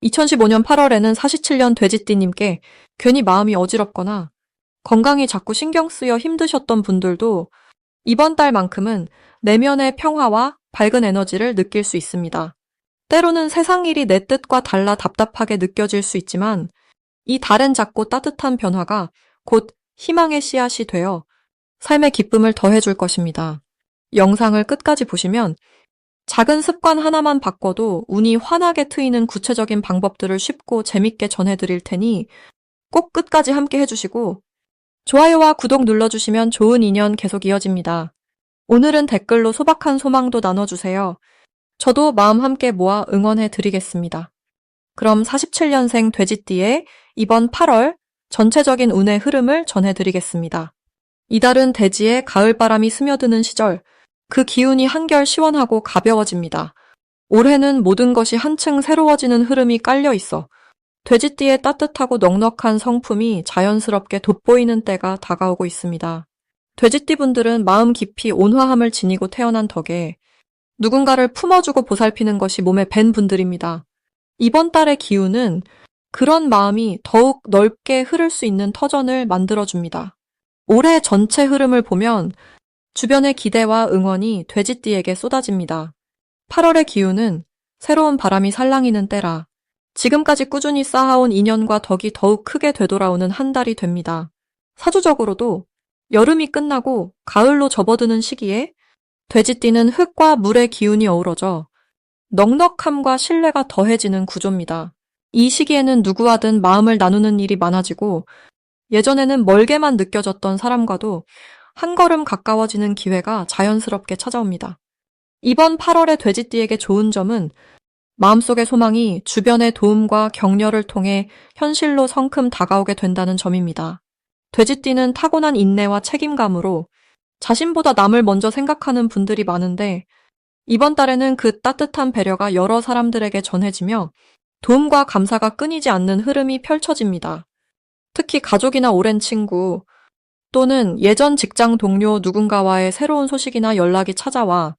2015년 8월에는 47년 돼지띠님께 괜히 마음이 어지럽거나 건강이 자꾸 신경 쓰여 힘드셨던 분들도 이번 달만큼은 내면의 평화와 밝은 에너지를 느낄 수 있습니다. 때로는 세상 일이 내 뜻과 달라 답답하게 느껴질 수 있지만 이 달엔 작고 따뜻한 변화가 곧 희망의 씨앗이 되어 삶의 기쁨을 더해줄 것입니다. 영상을 끝까지 보시면 작은 습관 하나만 바꿔도 운이 환하게 트이는 구체적인 방법들을 쉽고 재밌게 전해드릴 테니 꼭 끝까지 함께 해주시고 좋아요와 구독 눌러주시면 좋은 인연 계속 이어집니다. 오늘은 댓글로 소박한 소망도 나눠주세요. 저도 마음 함께 모아 응원해 드리겠습니다. 그럼 47년생 돼지띠의 이번 8월 전체적인 운의 흐름을 전해드리겠습니다. 이달은 대지에 가을바람이 스며드는 시절, 그 기운이 한결 시원하고 가벼워집니다. 올해는 모든 것이 한층 새로워지는 흐름이 깔려 있어 돼지띠의 따뜻하고 넉넉한 성품이 자연스럽게 돋보이는 때가 다가오고 있습니다. 돼지띠분들은 마음 깊이 온화함을 지니고 태어난 덕에 누군가를 품어주고 보살피는 것이 몸에 밴 분들입니다. 이번 달의 기운은 그런 마음이 더욱 넓게 흐를 수 있는 터전을 만들어줍니다. 올해 전체 흐름을 보면 주변의 기대와 응원이 돼지띠에게 쏟아집니다. 8월의 기운은 새로운 바람이 살랑이는 때라 지금까지 꾸준히 쌓아온 인연과 덕이 더욱 크게 되돌아오는 한 달이 됩니다. 사주적으로도 여름이 끝나고 가을로 접어드는 시기에 돼지띠는 흙과 물의 기운이 어우러져 넉넉함과 신뢰가 더해지는 구조입니다. 이 시기에는 누구와든 마음을 나누는 일이 많아지고 예전에는 멀게만 느껴졌던 사람과도 한 걸음 가까워지는 기회가 자연스럽게 찾아옵니다. 이번 8월의 돼지띠에게 좋은 점은 마음속의 소망이 주변의 도움과 격려를 통해 현실로 성큼 다가오게 된다는 점입니다. 돼지띠는 타고난 인내와 책임감으로 자신보다 남을 먼저 생각하는 분들이 많은데 이번 달에는 그 따뜻한 배려가 여러 사람들에게 전해지며 도움과 감사가 끊이지 않는 흐름이 펼쳐집니다. 특히 가족이나 오랜 친구 또는 예전 직장 동료 누군가와의 새로운 소식이나 연락이 찾아와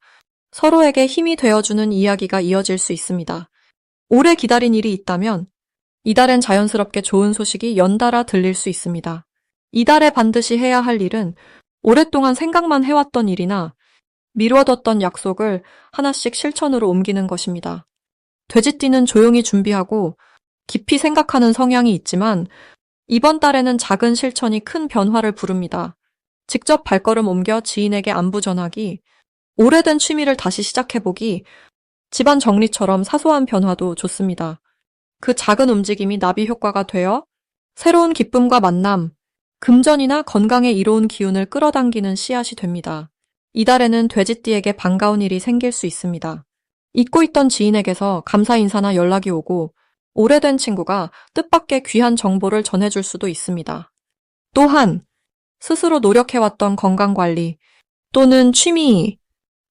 서로에게 힘이 되어주는 이야기가 이어질 수 있습니다. 오래 기다린 일이 있다면 이달엔 자연스럽게 좋은 소식이 연달아 들릴 수 있습니다. 이달에 반드시 해야 할 일은 오랫동안 생각만 해왔던 일이나 미뤄뒀던 약속을 하나씩 실천으로 옮기는 것입니다. 돼지띠는 조용히 준비하고 깊이 생각하는 성향이 있지만 이번 달에는 작은 실천이 큰 변화를 부릅니다. 직접 발걸음 옮겨 지인에게 안부 전하기, 오래된 취미를 다시 시작해보기, 집안 정리처럼 사소한 변화도 좋습니다. 그 작은 움직임이 나비 효과가 되어 새로운 기쁨과 만남, 금전이나 건강에 이로운 기운을 끌어당기는 씨앗이 됩니다. 이달에는 돼지띠에게 반가운 일이 생길 수 있습니다. 잊고 있던 지인에게서 감사 인사나 연락이 오고 오래된 친구가 뜻밖의 귀한 정보를 전해줄 수도 있습니다. 또한 스스로 노력해왔던 건강관리 또는 취미,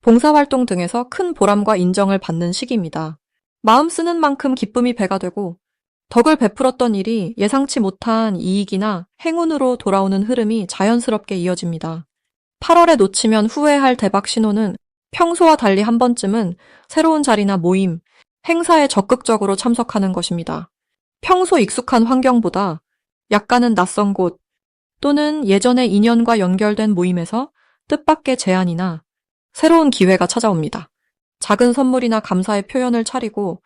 봉사활동 등에서 큰 보람과 인정을 받는 시기입니다. 마음 쓰는 만큼 기쁨이 배가 되고 덕을 베풀었던 일이 예상치 못한 이익이나 행운으로 돌아오는 흐름이 자연스럽게 이어집니다. 8월에 놓치면 후회할 대박 신호는 평소와 달리 한 번쯤은 새로운 자리나 모임, 행사에 적극적으로 참석하는 것입니다. 평소 익숙한 환경보다 약간은 낯선 곳 또는 예전의 인연과 연결된 모임에서 뜻밖의 제안이나 새로운 기회가 찾아옵니다. 작은 선물이나 감사의 표현을 차리고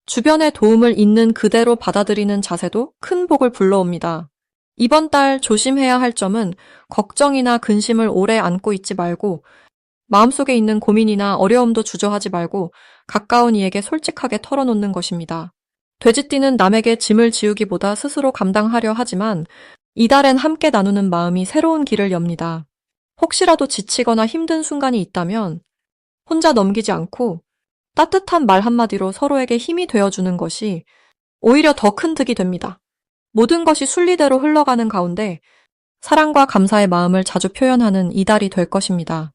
주변의 도움을 있는 그대로 받아들이는 자세도 큰 복을 불러옵니다. 이번 달 조심해야 할 점은 걱정이나 근심을 오래 안고 있지 말고 마음속에 있는 고민이나 어려움도 주저하지 말고 가까운 이에게 솔직하게 털어놓는 것입니다. 돼지띠는 남에게 짐을 지우기보다 스스로 감당하려 하지만 이달엔 함께 나누는 마음이 새로운 길을 엽니다. 혹시라도 지치거나 힘든 순간이 있다면 혼자 넘기지 않고 따뜻한 말 한마디로 서로에게 힘이 되어주는 것이 오히려 더 큰 득이 됩니다. 모든 것이 순리대로 흘러가는 가운데 사랑과 감사의 마음을 자주 표현하는 이달이 될 것입니다.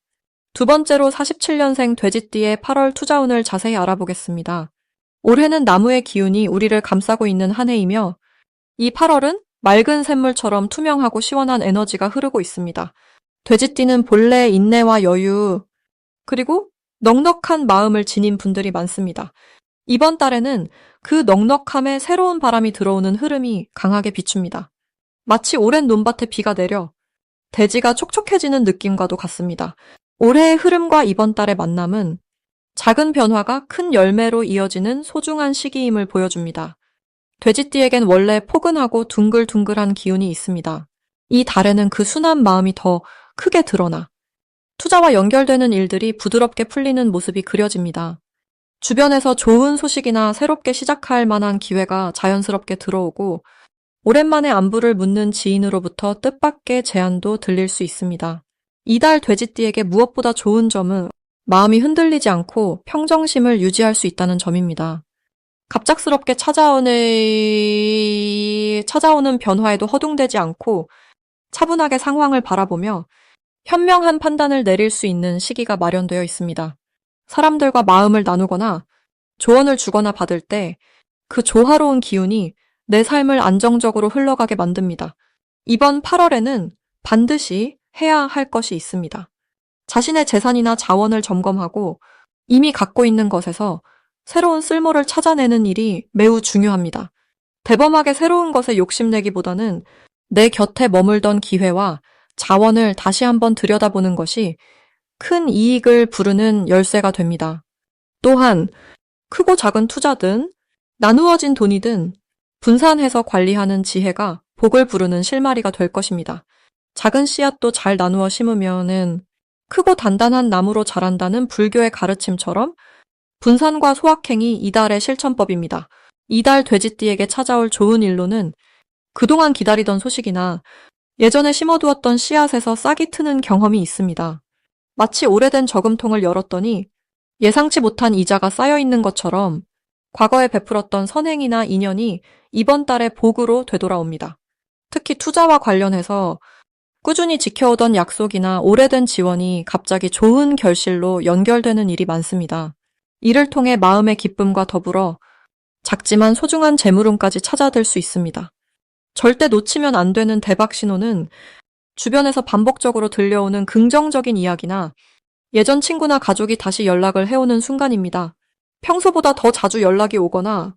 두 번째로 47년생 돼지띠의 8월 투자운을 자세히 알아보겠습니다. 올해는 나무의 기운이 우리를 감싸고 있는 한 해이며 이 8월은 맑은 샘물처럼 투명하고 시원한 에너지가 흐르고 있습니다. 돼지띠는 본래 인내와 여유 그리고 넉넉한 마음을 지닌 분들이 많습니다. 이번 달에는 그 넉넉함에 새로운 바람이 들어오는 흐름이 강하게 비춥니다. 마치 오랜 논밭에 비가 내려 대지가 촉촉해지는 느낌과도 같습니다. 올해의 흐름과 이번 달의 만남은 작은 변화가 큰 열매로 이어지는 소중한 시기임을 보여줍니다. 돼지띠에겐 원래 포근하고 둥글둥글한 기운이 있습니다. 이 달에는 그 순한 마음이 더 크게 드러나 투자와 연결되는 일들이 부드럽게 풀리는 모습이 그려집니다. 주변에서 좋은 소식이나 새롭게 시작할 만한 기회가 자연스럽게 들어오고 오랜만에 안부를 묻는 지인으로부터 뜻밖의 제안도 들릴 수 있습니다. 이달 돼지띠에게 무엇보다 좋은 점은 마음이 흔들리지 않고 평정심을 유지할 수 있다는 점입니다. 갑작스럽게 찾아오는 변화에도 허둥대지 않고 차분하게 상황을 바라보며 현명한 판단을 내릴 수 있는 시기가 마련되어 있습니다. 사람들과 마음을 나누거나 조언을 주거나 받을 때 그 조화로운 기운이 내 삶을 안정적으로 흘러가게 만듭니다. 이번 8월에는 반드시 해야 할 것이 있습니다. 자신의 재산이나 자원을 점검하고 이미 갖고 있는 것에서 새로운 쓸모를 찾아내는 일이 매우 중요합니다. 대범하게 새로운 것에 욕심내기보다는 내 곁에 머물던 기회와 자원을 다시 한번 들여다보는 것이 큰 이익을 부르는 열쇠가 됩니다. 또한 크고 작은 투자든 나누어진 돈이든 분산해서 관리하는 지혜가 복을 부르는 실마리가 될 것입니다. 작은 씨앗도 잘 나누어 심으면은 크고 단단한 나무로 자란다는 불교의 가르침처럼 분산과 소확행이 이달의 실천법입니다. 이달 돼지띠에게 찾아올 좋은 일로는 그동안 기다리던 소식이나 예전에 심어두었던 씨앗에서 싹이 트는 경험이 있습니다. 마치 오래된 저금통을 열었더니 예상치 못한 이자가 쌓여있는 것처럼 과거에 베풀었던 선행이나 인연이 이번 달에 복으로 되돌아옵니다. 특히 투자와 관련해서 꾸준히 지켜오던 약속이나 오래된 지원이 갑자기 좋은 결실로 연결되는 일이 많습니다. 이를 통해 마음의 기쁨과 더불어 작지만 소중한 재물운까지 찾아들 수 있습니다. 절대 놓치면 안 되는 대박 신호는 주변에서 반복적으로 들려오는 긍정적인 이야기나 예전 친구나 가족이 다시 연락을 해오는 순간입니다. 평소보다 더 자주 연락이 오거나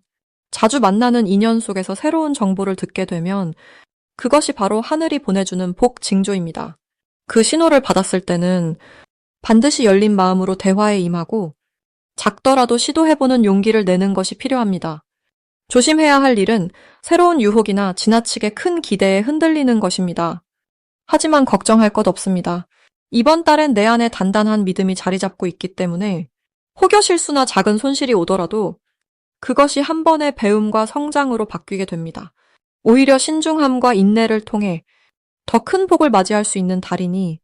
자주 만나는 인연 속에서 새로운 정보를 듣게 되면 그것이 바로 하늘이 보내주는 복 징조입니다. 그 신호를 받았을 때는 반드시 열린 마음으로 대화에 임하고 작더라도 시도해보는 용기를 내는 것이 필요합니다. 조심해야 할 일은 새로운 유혹이나 지나치게 큰 기대에 흔들리는 것입니다. 하지만 걱정할 것 없습니다. 이번 달엔 내 안에 단단한 믿음이 자리 잡고 있기 때문에 혹여 실수나 작은 손실이 오더라도 그것이 한 번의 배움과 성장으로 바뀌게 됩니다. 오히려 신중함과 인내를 통해 더 큰 복을 맞이할 수 있는 달이니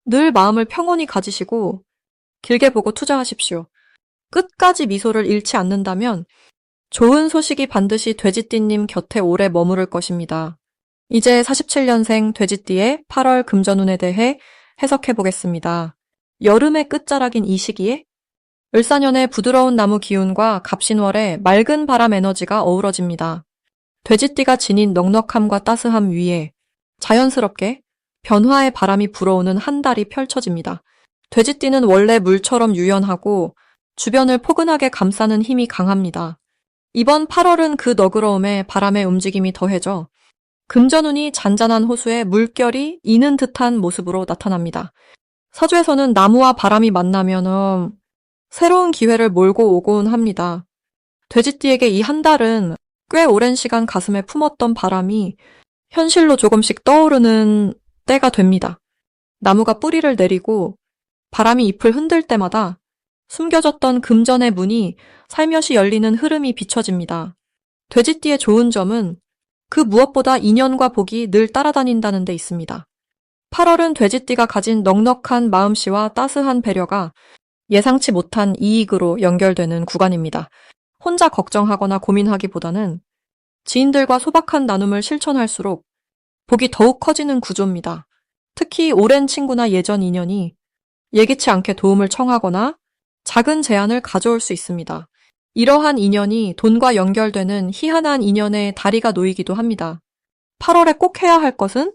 늘 마음을 평온히 가지시고 길게 보고 투자하십시오. 끝까지 미소를 잃지 않는다면 좋은 소식이 반드시 돼지띠님 곁에 오래 머무를 것입니다. 이제 47년생 돼지띠의 8월 금전운에 대해 해석해 보겠습니다. 여름의 끝자락인 이 시기에 을사년의 부드러운 나무 기운과 갑신월의 맑은 바람 에너지가 어우러집니다. 돼지띠가 지닌 넉넉함과 따스함 위에 자연스럽게 변화의 바람이 불어오는 한 달이 펼쳐집니다. 돼지띠는 원래 물처럼 유연하고 주변을 포근하게 감싸는 힘이 강합니다. 이번 8월은 그 너그러움에 바람의 움직임이 더해져 금전운이 잔잔한 호수에 물결이 이는 듯한 모습으로 나타납니다. 사주에서는 나무와 바람이 만나면 새로운 기회를 몰고 오곤 합니다. 돼지띠에게 이 한 달은 꽤 오랜 시간 가슴에 품었던 바람이 현실로 조금씩 떠오르는 때가 됩니다. 나무가 뿌리를 내리고 바람이 잎을 흔들 때마다 숨겨졌던 금전의 문이 살며시 열리는 흐름이 비춰집니다. 돼지띠의 좋은 점은 그 무엇보다 인연과 복이 늘 따라다닌다는 데 있습니다. 8월은 돼지띠가 가진 넉넉한 마음씨와 따스한 배려가 예상치 못한 이익으로 연결되는 구간입니다. 혼자 걱정하거나 고민하기보다는 지인들과 소박한 나눔을 실천할수록 복이 더욱 커지는 구조입니다. 특히 오랜 친구나 예전 인연이 예기치 않게 도움을 청하거나 작은 제안을 가져올 수 있습니다. 이러한 인연이 돈과 연결되는 희한한 인연의 다리가 놓이기도 합니다. 8월에 꼭 해야 할 것은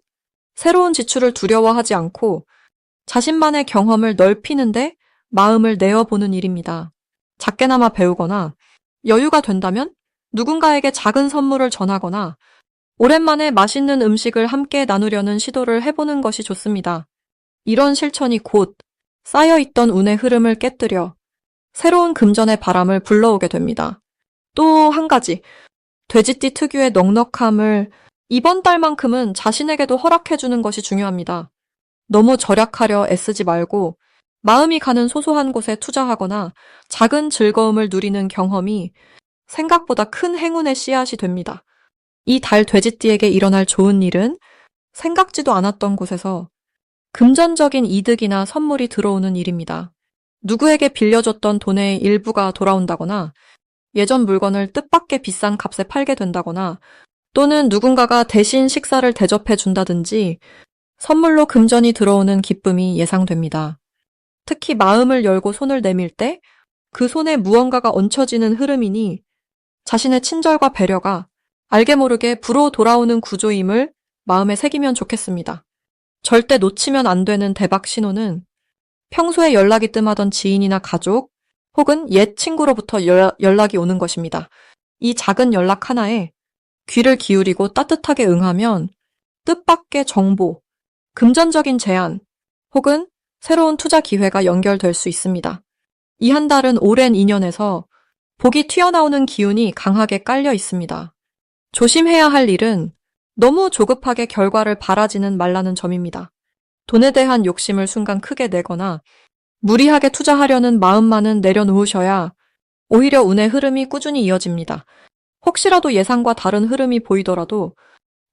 새로운 지출을 두려워하지 않고 자신만의 경험을 넓히는데 마음을 내어보는 일입니다. 작게나마 배우거나 여유가 된다면 누군가에게 작은 선물을 전하거나 오랜만에 맛있는 음식을 함께 나누려는 시도를 해보는 것이 좋습니다. 이런 실천이 곧 쌓여있던 운의 흐름을 깨뜨려 새로운 금전의 바람을 불러오게 됩니다. 또 한 가지, 돼지띠 특유의 넉넉함을 이번 달만큼은 자신에게도 허락해주는 것이 중요합니다. 너무 절약하려 애쓰지 말고 마음이 가는 소소한 곳에 투자하거나 작은 즐거움을 누리는 경험이 생각보다 큰 행운의 씨앗이 됩니다. 이 달 돼지띠에게 일어날 좋은 일은 생각지도 않았던 곳에서 금전적인 이득이나 선물이 들어오는 일입니다. 누구에게 빌려줬던 돈의 일부가 돌아온다거나 예전 물건을 뜻밖의 비싼 값에 팔게 된다거나 또는 누군가가 대신 식사를 대접해 준다든지 선물로 금전이 들어오는 기쁨이 예상됩니다. 특히 마음을 열고 손을 내밀 때 그 손에 무언가가 얹혀지는 흐름이니 자신의 친절과 배려가 알게 모르게 불어 돌아오는 구조임을 마음에 새기면 좋겠습니다. 절대 놓치면 안 되는 대박 신호는 평소에 연락이 뜸하던 지인이나 가족 혹은 옛 친구로부터 연락이 오는 것입니다. 이 작은 연락 하나에 귀를 기울이고 따뜻하게 응하면 뜻밖의 정보, 금전적인 제안 혹은 새로운 투자 기회가 연결될 수 있습니다. 이 한 달은 오랜 인연에서 복이 튀어나오는 기운이 강하게 깔려 있습니다. 조심해야 할 일은 너무 조급하게 결과를 바라지는 말라는 점입니다. 돈에 대한 욕심을 순간 크게 내거나 무리하게 투자하려는 마음만은 내려놓으셔야 오히려 운의 흐름이 꾸준히 이어집니다. 혹시라도 예상과 다른 흐름이 보이더라도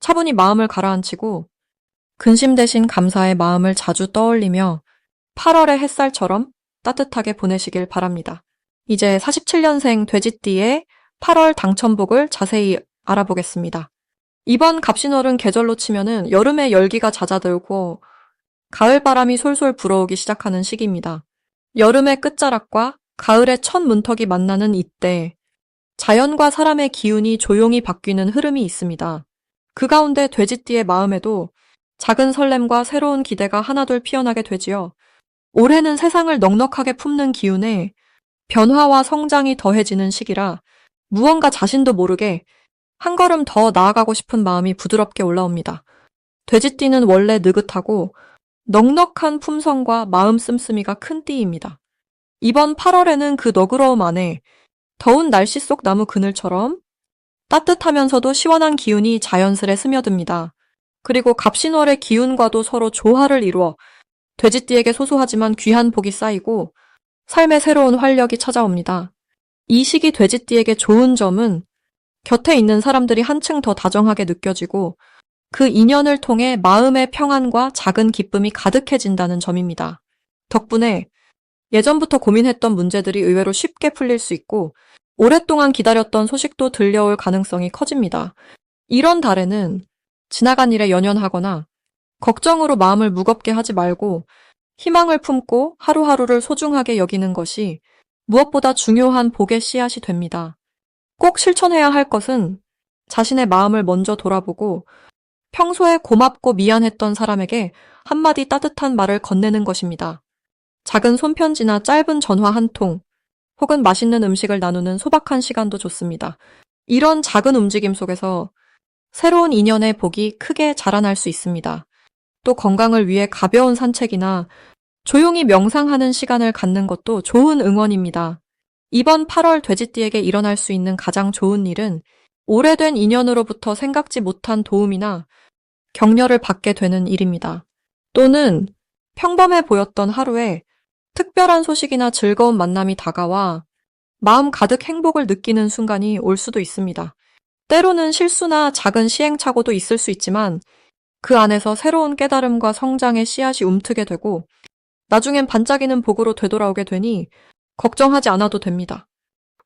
차분히 마음을 가라앉히고 근심 대신 감사의 마음을 자주 떠올리며 8월의 햇살처럼 따뜻하게 보내시길 바랍니다. 이제 47년생 돼지띠의 8월 당첨복을 자세히 알아보겠습니다. 이번 갑신월은 계절로 치면은 여름에 열기가 잦아들고 가을 바람이 솔솔 불어오기 시작하는 시기입니다. 여름의 끝자락과 가을의 첫 문턱이 만나는 이때 자연과 사람의 기운이 조용히 바뀌는 흐름이 있습니다. 그 가운데 돼지띠의 마음에도 작은 설렘과 새로운 기대가 하나둘 피어나게 되지요. 올해는 세상을 넉넉하게 품는 기운에 변화와 성장이 더해지는 시기라 무언가 자신도 모르게 한 걸음 더 나아가고 싶은 마음이 부드럽게 올라옵니다. 돼지띠는 원래 느긋하고 넉넉한 품성과 마음 씀씀이가 큰 띠입니다. 이번 8월에는 그 너그러움 안에 더운 날씨 속 나무 그늘처럼 따뜻하면서도 시원한 기운이 자연스레 스며듭니다. 그리고 갑신월의 기운과도 서로 조화를 이루어 돼지띠에게 소소하지만 귀한 복이 쌓이고 삶의 새로운 활력이 찾아옵니다. 이 시기 돼지띠에게 좋은 점은 곁에 있는 사람들이 한층 더 다정하게 느껴지고 그 인연을 통해 마음의 평안과 작은 기쁨이 가득해진다는 점입니다. 덕분에 예전부터 고민했던 문제들이 의외로 쉽게 풀릴 수 있고 오랫동안 기다렸던 소식도 들려올 가능성이 커집니다. 이런 달에는 지나간 일에 연연하거나 걱정으로 마음을 무겁게 하지 말고 희망을 품고 하루하루를 소중하게 여기는 것이 무엇보다 중요한 복의 씨앗이 됩니다. 꼭 실천해야 할 것은 자신의 마음을 먼저 돌아보고 평소에 고맙고 미안했던 사람에게 한마디 따뜻한 말을 건네는 것입니다. 작은 손편지나 짧은 전화 한 통, 혹은 맛있는 음식을 나누는 소박한 시간도 좋습니다. 이런 작은 움직임 속에서 새로운 인연의 복이 크게 자라날 수 있습니다. 또 건강을 위해 가벼운 산책이나 조용히 명상하는 시간을 갖는 것도 좋은 응원입니다. 이번 8월 돼지띠에게 일어날 수 있는 가장 좋은 일은 오래된 인연으로부터 생각지 못한 도움이나 격려를 받게 되는 일입니다. 또는 평범해 보였던 하루에 특별한 소식이나 즐거운 만남이 다가와 마음 가득 행복을 느끼는 순간이 올 수도 있습니다. 때로는 실수나 작은 시행착오도 있을 수 있지만 그 안에서 새로운 깨달음과 성장의 씨앗이 움트게 되고 나중엔 반짝이는 복으로 되돌아오게 되니 걱정하지 않아도 됩니다.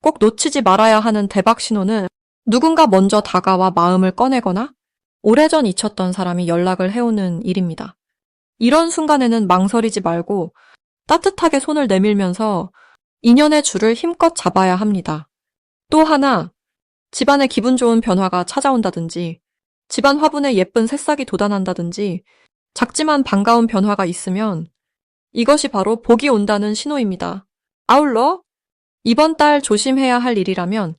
꼭 놓치지 말아야 하는 대박 신호는 누군가 먼저 다가와 마음을 꺼내거나 오래전 잊혔던 사람이 연락을 해오는 일입니다. 이런 순간에는 망설이지 말고 따뜻하게 손을 내밀면서 인연의 줄을 힘껏 잡아야 합니다. 또 하나, 집안에 기분 좋은 변화가 찾아온다든지 집안 화분에 예쁜 새싹이 돋아난다든지 작지만 반가운 변화가 있으면 이것이 바로 복이 온다는 신호입니다. 아울러 이번 달 조심해야 할 일이라면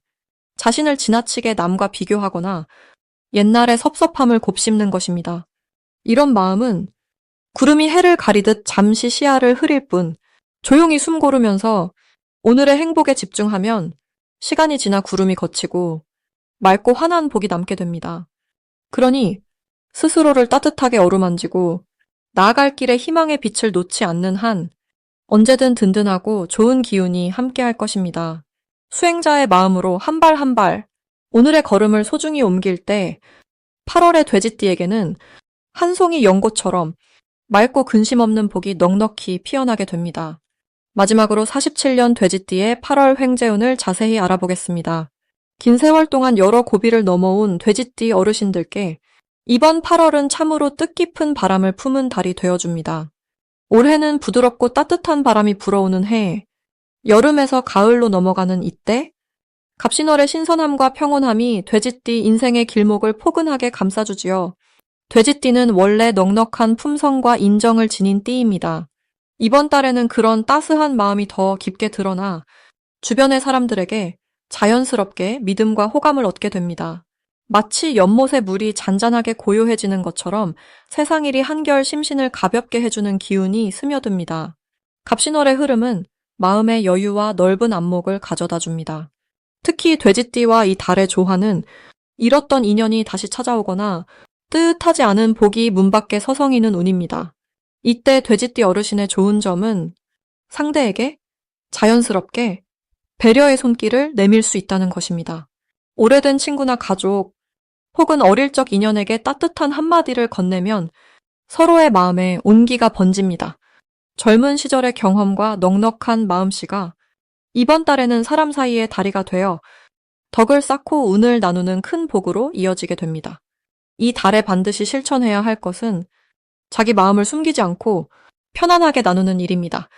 자신을 지나치게 남과 비교하거나 옛날의 섭섭함을 곱씹는 것입니다. 이런 마음은 구름이 해를 가리듯 잠시 시야를 흐릴 뿐 조용히 숨 고르면서 오늘의 행복에 집중하면 시간이 지나 구름이 걷히고 맑고 환한 복이 남게 됩니다. 그러니 스스로를 따뜻하게 어루만지고 나아갈 길에 희망의 빛을 놓지 않는 한 언제든 든든하고 좋은 기운이 함께할 것입니다. 수행자의 마음으로 한 발 한 발 오늘의 걸음을 소중히 옮길 때 8월의 돼지띠에게는 한 송이 연꽃처럼 맑고 근심 없는 복이 넉넉히 피어나게 됩니다. 마지막으로 47년 돼지띠의 8월 횡재운을 자세히 알아보겠습니다. 긴 세월 동안 여러 고비를 넘어온 돼지띠 어르신들께 이번 8월은 참으로 뜻깊은 바람을 품은 달이 되어줍니다. 올해는 부드럽고 따뜻한 바람이 불어오는 해, 여름에서 가을로 넘어가는 이때, 갑신월의 신선함과 평온함이 돼지띠 인생의 길목을 포근하게 감싸주지요. 돼지띠는 원래 넉넉한 품성과 인정을 지닌 띠입니다. 이번 달에는 그런 따스한 마음이 더 깊게 드러나 주변의 사람들에게 자연스럽게 믿음과 호감을 얻게 됩니다. 마치 연못의 물이 잔잔하게 고요해지는 것처럼 세상일이 한결 심신을 가볍게 해주는 기운이 스며듭니다. 갑신월의 흐름은 마음의 여유와 넓은 안목을 가져다 줍니다. 특히 돼지띠와 이 달의 조화는 잃었던 인연이 다시 찾아오거나 뜻하지 않은 복이 문 밖에 서성이는 운입니다. 이때 돼지띠 어르신의 좋은 점은 상대에게 자연스럽게 배려의 손길을 내밀 수 있다는 것입니다. 오래된 친구나 가족 혹은 어릴 적 인연에게 따뜻한 한마디를 건네면 서로의 마음에 온기가 번집니다. 젊은 시절의 경험과 넉넉한 마음씨가 이번 달에는 사람 사이의 다리가 되어 덕을 쌓고 운을 나누는 큰 복으로 이어지게 됩니다. 이 달에 반드시 실천해야 할 것은 자기 마음을 숨기지 않고 편안하게 나누는 일입니다.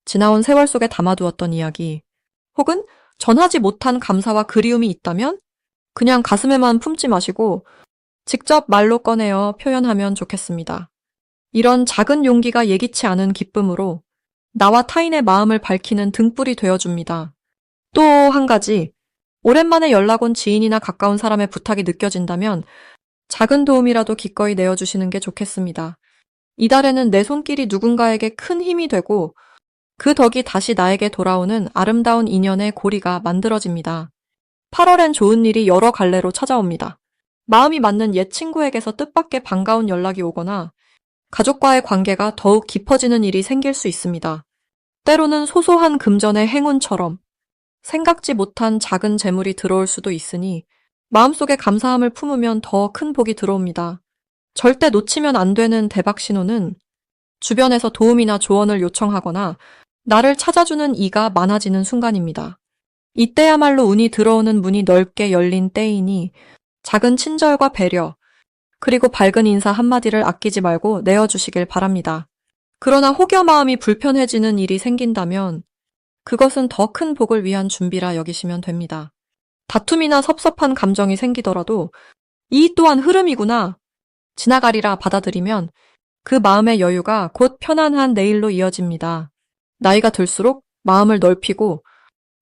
지나온 세월 속에 담아두었던 이야기, 혹은 전하지 못한 감사와 그리움이 있다면 그냥 가슴에만 품지 마시고 직접 말로 꺼내어 표현하면 좋겠습니다. 이런 작은 용기가 예기치 않은 기쁨으로 나와 타인의 마음을 밝히는 등불이 되어줍니다. 또 한 가지, 오랜만에 연락 온 지인이나 가까운 사람의 부탁이 느껴진다면 작은 도움이라도 기꺼이 내어주시는 게 좋겠습니다. 이달에는 내 손길이 누군가에게 큰 힘이 되고 그 덕이 다시 나에게 돌아오는 아름다운 인연의 고리가 만들어집니다. 8월엔 좋은 일이 여러 갈래로 찾아옵니다. 마음이 맞는 옛 친구에게서 뜻밖의 반가운 연락이 오거나 가족과의 관계가 더욱 깊어지는 일이 생길 수 있습니다. 때로는 소소한 금전의 행운처럼 생각지 못한 작은 재물이 들어올 수도 있으니 마음속에 감사함을 품으면 더 큰 복이 들어옵니다. 절대 놓치면 안 되는 대박 신호는 주변에서 도움이나 조언을 요청하거나 나를 찾아주는 이가 많아지는 순간입니다. 이때야말로 운이 들어오는 문이 넓게 열린 때이니 작은 친절과 배려, 그리고 밝은 인사 한마디를 아끼지 말고 내어주시길 바랍니다. 그러나 혹여 마음이 불편해지는 일이 생긴다면 그것은 더 큰 복을 위한 준비라 여기시면 됩니다. 다툼이나 섭섭한 감정이 생기더라도 이 또한 흐름이구나, 지나가리라 받아들이면 그 마음의 여유가 곧 편안한 내일로 이어집니다. 나이가 들수록 마음을 넓히고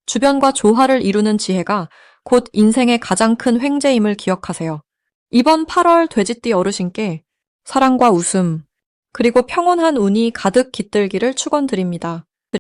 주변과 조화를 이루는 지혜가 곧 인생의 가장 큰 횡재임을 기억하세요. 이번 8월 돼지띠 어르신께 사랑과 웃음, 그리고 평온한 운이 가득 깃들기를 축원드립니다.